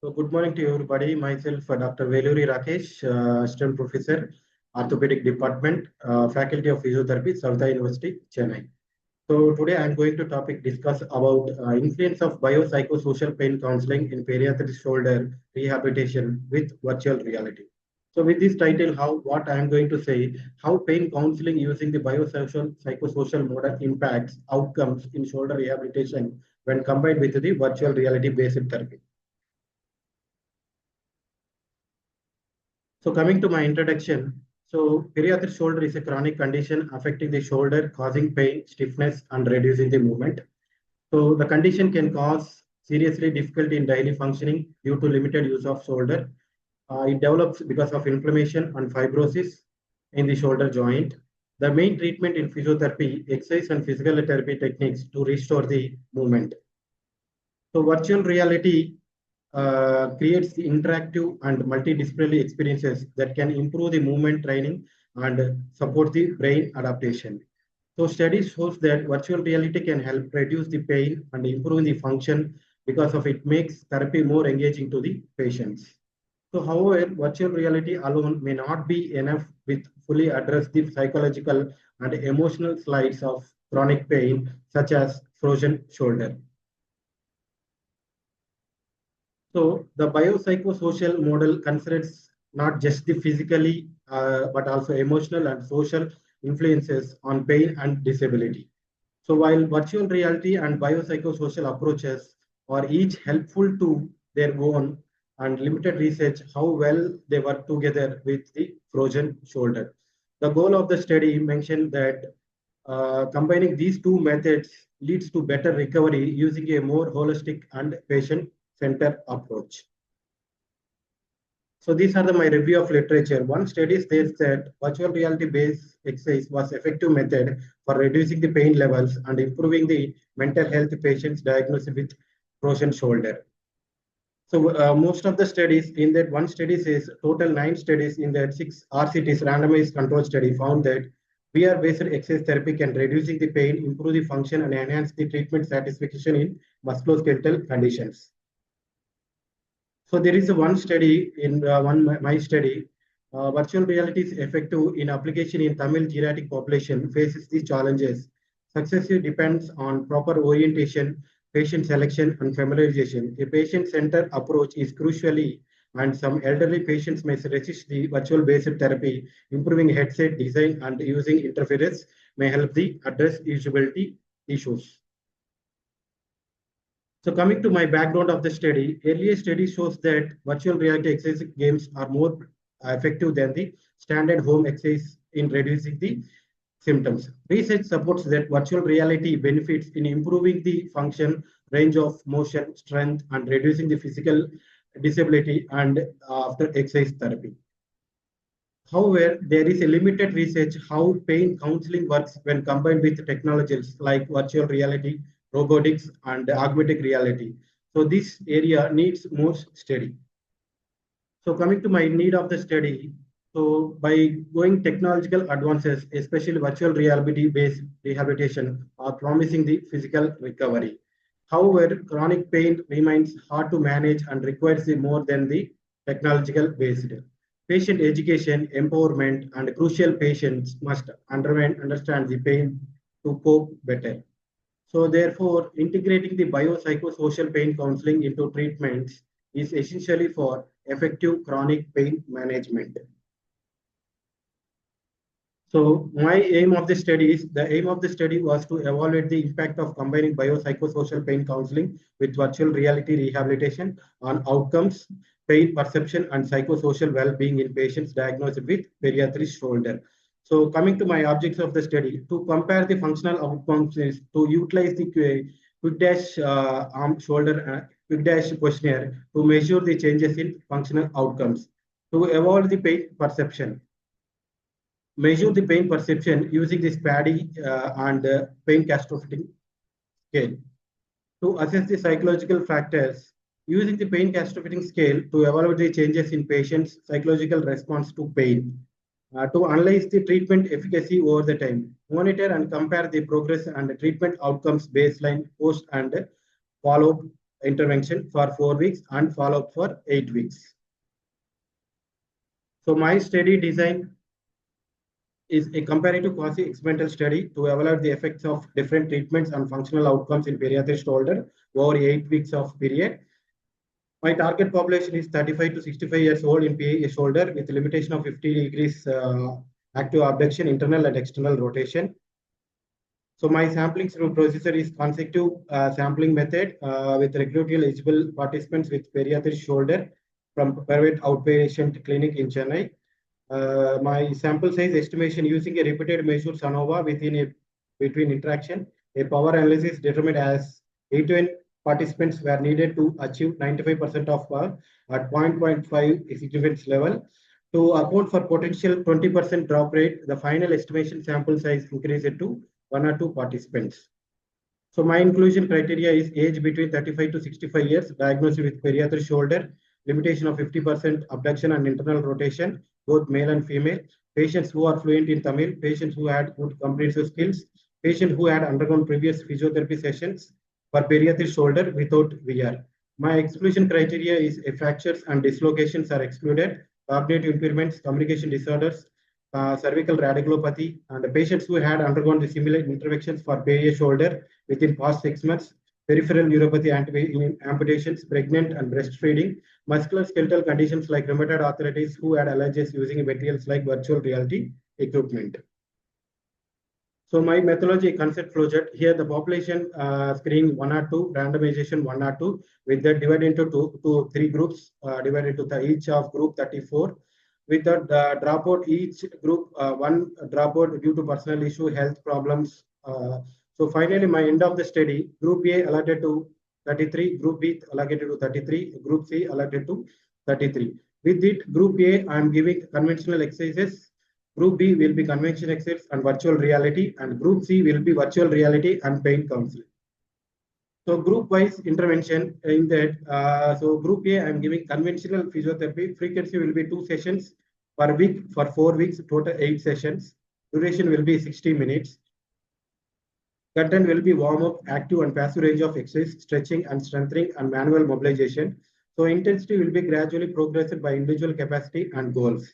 So good morning to everybody. Myself, Dr. Veluri Rakesh, Assistant Professor, Orthopedic Department, Faculty of Physiotherapy, Saveetha University, Chennai. So today I'm going to discuss about influence of biopsychosocial pain counseling in pediatric shoulder rehabilitation with virtual reality. So with this title, what I'm going to say, how pain counseling using the biosocial psychosocial model impacts outcomes in shoulder rehabilitation when combined with the virtual reality based therapy. So coming to my introduction, so pediatric shoulder is a chronic condition affecting the shoulder, causing pain, stiffness, and reducing the movement. So the condition can cause seriously difficulty in daily functioning due to limited use of shoulder. It develops because of inflammation and fibrosis in the shoulder joint. The main treatment in physiotherapy, exercise and physical therapy techniques to restore the movement. So virtual reality creates the interactive and multidisciplinary experiences that can improve the movement training and support the brain adaptation. So studies shows that virtual reality can help reduce the pain and improve the function because of it makes therapy more engaging to the patients. So however, virtual reality alone may not be enough with fully address the psychological and emotional sides of chronic pain such as frozen shoulder. So the biopsychosocial model considers not just the physically, but also emotional and social influences on pain and disability. So while virtual reality and biopsychosocial approaches are each helpful to their own and limited research how well they work together with the frozen shoulder. The goal of the study mentioned that combining these two methods leads to better recovery using a more holistic and patient-centered approach. So these are my review of literature. One study states that virtual reality-based exercise was effective method for reducing the pain levels and improving the mental health patients diagnosed with frozen shoulder. So most of the studies in that one study says total 9 studies in that 6 RCTs randomized control study found that VR-based exercise therapy can reducing the pain, improve the function, and enhance the treatment satisfaction in musculoskeletal conditions. So there is one study in my study. Virtual reality is effective in application in Tamil geriatric population faces these challenges. Success depends on proper orientation, patient selection, and familiarization. A patient-centered approach is crucially, and some elderly patients may resist the virtual-based therapy. Improving headset design and using interference may help the address usability issues. So coming to my background of the study, earlier study shows that virtual reality exercise games are more effective than the standard home exercise in reducing the symptoms. Research supports that virtual reality benefits in improving the function, range of motion, strength, and reducing the physical disability and after exercise therapy. However, there is a limited research how pain counseling works when combined with technologies like virtual reality, robotics, and augmented reality. So this area needs more study. So coming to my need of the study, so by going technological advances, especially virtual reality-based rehabilitation, are promising the physical recovery. However, chronic pain remains hard to manage and requires more than the technological based. Patient education, empowerment, and crucial patients must understand the pain to cope better. So therefore, integrating the biopsychosocial pain counseling into treatments is essentially for effective chronic pain management. So the aim of the study was to evaluate the impact of combining biopsychosocial pain counseling with virtual reality rehabilitation on outcomes, pain perception, and psychosocial well-being in patients diagnosed with pediatric shoulder. So coming to my objects of the study, to compare the functional outcomes is to utilize the quick dash arm shoulder quick dash questionnaire to measure the changes in functional outcomes, to evaluate the pain perception, measure the pain perception using the SPADI and pain catastrophic scale, to assess the psychological factors using the pain catastrophic scale to evaluate the changes in patients' psychological response to pain, to analyze the treatment efficacy over the time, monitor and compare the progress and the treatment outcomes baseline, post and follow-up intervention for 4 weeks and follow-up for 8 weeks. So my study design is a comparative quasi-experimental study to evaluate the effects of different treatments and functional outcomes in bariatric shoulder over 8 weeks of period. My target population is 35 to 65 years old in PA shoulder with limitation of 50 degrees active abduction, internal and external rotation. So my sampling procedure is consecutive sampling method with regularly eligible participants with bariatric shoulder from private outpatient clinic in Chennai. My sample size estimation using a repeated measured ANOVA between interaction. A power analysis determined as 81 participants were needed to achieve 95% of at 0.5 significance level. To account for potential 20% drop rate, the final estimation sample size increased to 1 or 2 participants. So my inclusion criteria is age between 35 to 65 years, diagnosed with bariatric shoulder, limitation of 50% abduction and internal rotation, both male and female, patients who are fluent in Tamil, patients who had good comprehensive skills, patients who had undergone previous physiotherapy sessions for bariatric shoulder without VR. My exclusion criteria is fractures and dislocations are excluded, cognitive impairments, communication disorders, cervical radiculopathy, and the patients who had undergone the similar interventions for PA shoulder within past 6 months, peripheral neuropathy amputations, pregnant and breastfeeding, musculoskeletal conditions like rheumatoid arthritis who had allergies using materials like virtual reality equipment. So my methodology concept flowchart here, the population screening 1 or 2, randomization 1 or 2, with that divided into 2 to 3 groups, divided into each of group 34. With the dropout, each group, 1 dropout due to personal issue, health problems. So finally, my end of the study, group A allotted to 33, group B allocated to 33, group C allotted to 33. With it, group A, I am giving conventional exercises. Group B will be conventional exercise and virtual reality, and group C will be virtual reality and pain counseling. So group-wise intervention in that, so group A, I'm giving conventional physiotherapy. Frequency will be 2 sessions per week for 4 weeks, total 8 sessions. Duration will be 60 minutes. Content will be warm-up, active and passive range of exercise, stretching and strengthening and manual mobilization. So intensity will be gradually progressed by individual capacity and goals.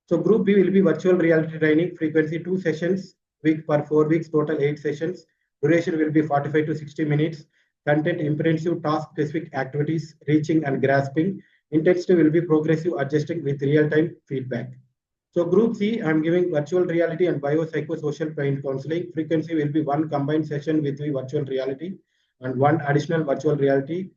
So group B will be virtual reality training, frequency 2 sessions, week per 4 weeks, total 8 sessions. Duration will be 45 to 60 minutes. Content intensive task-specific activities, reaching and grasping. Intensity will be progressive, adjusting with real-time feedback. So group C, I'm giving virtual reality and biopsychosocial pain counseling. Frequency will be 1 combined session with the virtual reality and 1 additional virtual reality.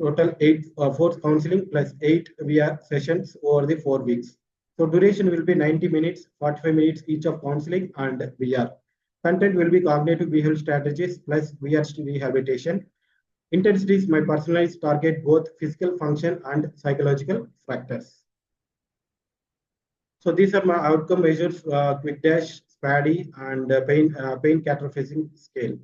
Total 8 4 counseling plus 8 VR sessions over the 4 weeks. So duration will be 90 minutes, 45 minutes each of counseling and VR. Content will be cognitive behavioral strategies plus VR rehabilitation. Intensity is my personalized target, both physical function and psychological factors. So these are my outcome measures, quick dash, SPADI, and pain catastrophizing scale.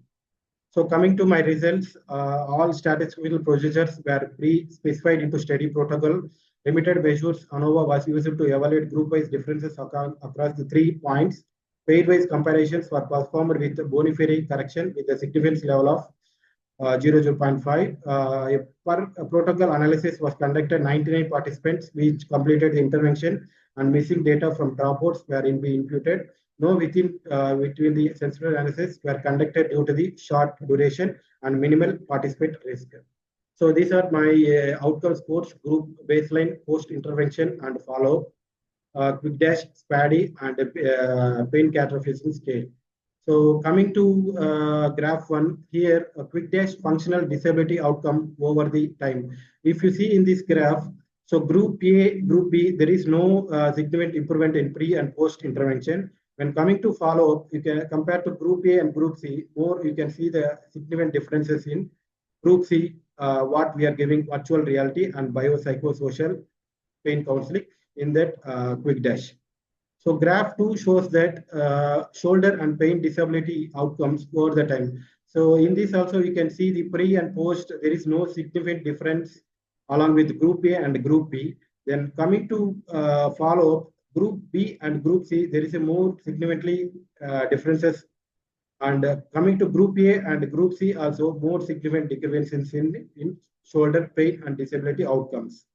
So coming to my results, all statistical procedures were pre-specified into study protocol. Limited measures ANOVA was used to evaluate group-wise differences across the 3 points. Pair-wise comparisons were performed with Boniferi correction with a significance level of 0.5. Per protocol analysis was conducted 99 participants which completed the intervention and missing data from dropouts were imputed. No between the sensitive analysis were conducted due to the short duration and minimal participant risk. So these are my outcome scores, group baseline, post-intervention and follow-up, quick dash, SPADI and pain catastrophizing scale. So coming to graph 1, here a quick dash functional disability outcome over the time. If you see in this graph, so group A, group B, there is no significant improvement in pre and post intervention. When coming to follow-up, you can compare to group A and group C, more you can see the significant differences in group C, what we are giving virtual reality and biopsychosocial pain counseling in that quick dash. So graph 2 shows that shoulder and pain disability outcomes over the time. So in this also you can see the pre and post, there is no significant difference along with group A and group B. Then coming to follow-up, group B and group C, there is a more significantly differences. And coming to group A and group C, also more significant differences in shoulder pain and disability outcomes.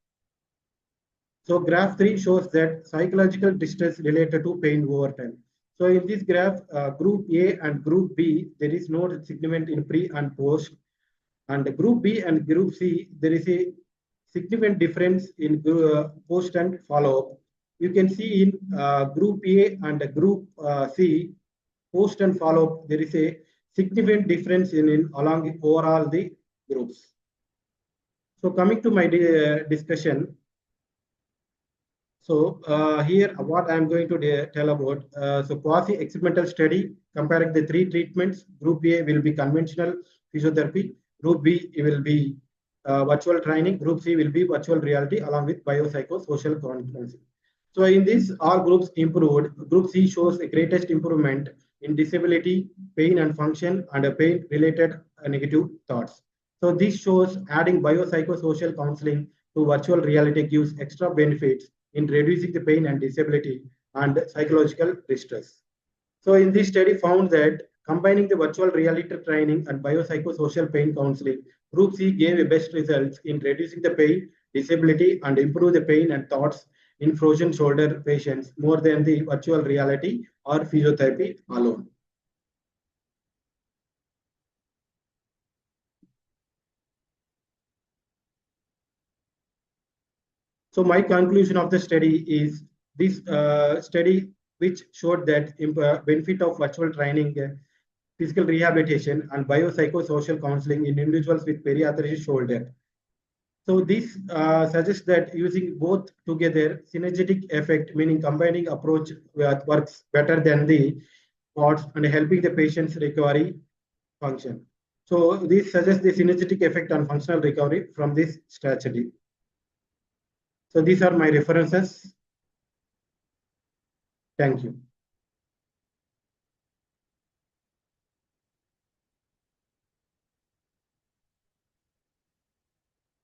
So graph 3 shows that psychological distress related to pain over time. So in this graph, group A and group B, there is no significant in pre and post. And group B and group C, there is a significant difference in post and follow-up. You can see in group A and group C, post and follow-up, there is a significant difference in along overall the groups. So coming to my discussion, so here what I'm going to tell about, so quasi-experimental study comparing the three treatments. Group A will be conventional physiotherapy. Group B will be virtual training. Group C will be virtual reality along with biopsychosocial counseling. So in this, all groups improved. Group C shows the greatest improvement in disability, pain and function, and pain-related negative thoughts. So this shows adding biopsychosocial counseling to virtual reality gives extra benefits in reducing the pain and disability and psychological distress. So in this study found that combining the virtual reality training and biopsychosocial pain counseling, Group C gave the best results in reducing the pain, disability, and improve the pain and thoughts in frozen shoulder patients more than the virtual reality or physiotherapy alone. So my conclusion of the study is this study which showed that benefit of virtual training, physical rehabilitation, and biopsychosocial counseling in individuals with periarthritis shoulder. So this suggests that using both together, synergetic effect, meaning combining approach works better than the parts and helping the patient's recovery function. So this suggests the synergetic effect on functional recovery from this strategy. So these are my references. Thank you.